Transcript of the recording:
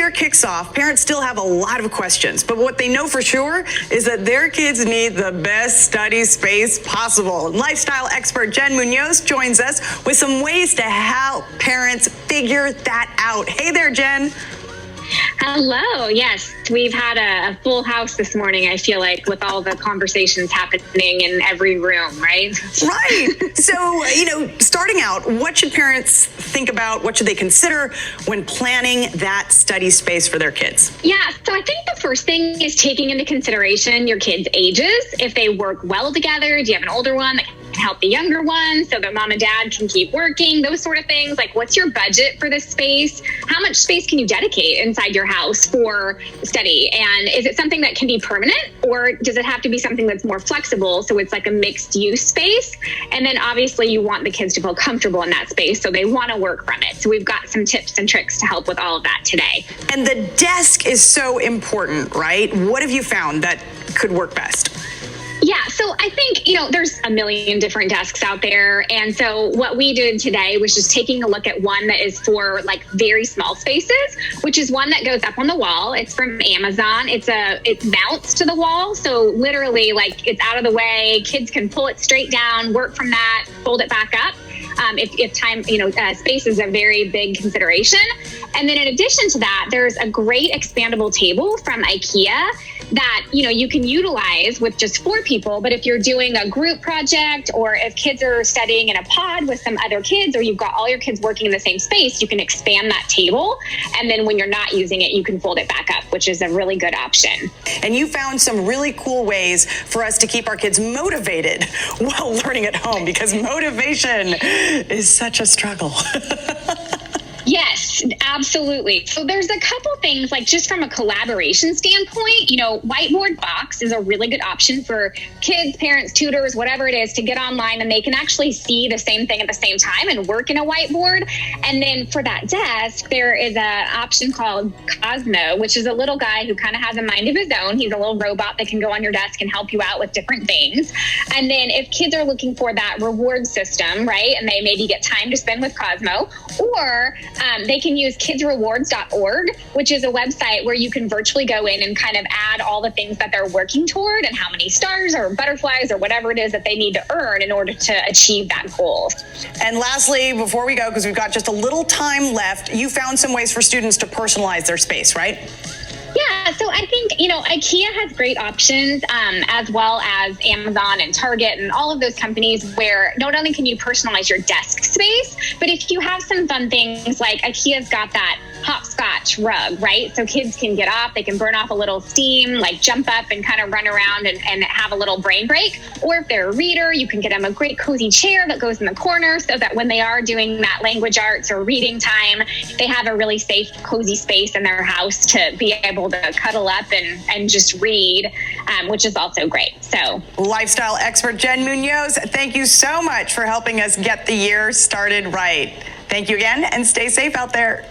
year kicks off, parents still have a lot of questions, but what they know for sure is that their kids need the best study space possible. Lifestyle expert Jen Munoz joins us with some ways to help parents figure that out. Hey there, Jen. Hello. Yes, we've had a full house this morning, I feel like, with all the conversations happening in every room, right? Right. So, starting out, what should parents think about? What should they consider when planning that study space for their kids? Yeah, so I think the first thing is taking into consideration your kids' ages. If they work well together, do you have an older one that can help the younger one so that mom and dad can keep working, those sort of things. Like, what's your budget for this space? How much space can you dedicate inside your house for study? And is it something that can be permanent, or does it have to be something that's more flexible so it's like a mixed use space? And then obviously you want the kids to feel comfortable in that space, so they want to work from it. So we've got some tips and tricks to help with all of that today. And the desk is so important, right? What have you found that could work best? Yeah, so I think, there's a million different desks out there. And so what we did today was just taking a look at one that is for like very small spaces, which is one that goes up on the wall. It's from Amazon. It mounts to the wall. So literally, like, it's out of the way. Kids can pull it straight down, work from that, fold it back up. If time, space is a very big consideration. And then in addition to that, there's a great expandable table from IKEA that, you can utilize with just 4 people. But if you're doing a group project, or if kids are studying in a pod with some other kids, or you've got all your kids working in the same space, you can expand that table. And then when you're not using it, you can fold it back up, which is a really good option. And you found some really cool ways for us to keep our kids motivated while learning at home, because motivation is such a struggle. Yes, absolutely. So there's a couple things, like just from a collaboration standpoint, Whiteboard Box is a really good option for kids, parents, tutors, whatever it is, to get online and they can actually see the same thing at the same time and work in a whiteboard. And then for that desk, there is an option called Cosmo, which is a little guy who kind of has a mind of his own. He's a little robot that can go on your desk and help you out with different things. And then if kids are looking for that reward system, right, and they maybe get time to spend with Cosmo, or they can use kidsrewards.org, which is a website where you can virtually go in and kind of add all the things that they're working toward and how many stars or butterflies or whatever it is that they need to earn in order to achieve that goal. And lastly, before we go, because we've got just a little time left, you found some ways for students to personalize their space, right? Yeah, so I think, IKEA has great options, as well as Amazon and Target and all of those companies, where not only can you personalize your desk space, but if you have some fun things, like IKEA's got that hopscotch rug, right? So kids can get off, they can burn off a little steam, like jump up and kind of run around and have a little brain break. Or if they're a reader, you can get them a great cozy chair that goes in the corner so that when they are doing that language arts or reading time, they have a really safe, cozy space in their house to be able to cuddle up and just read, which is also great. So, lifestyle expert Jen Munoz, thank you so much for helping us get the year started right. Thank you again, and stay safe out there.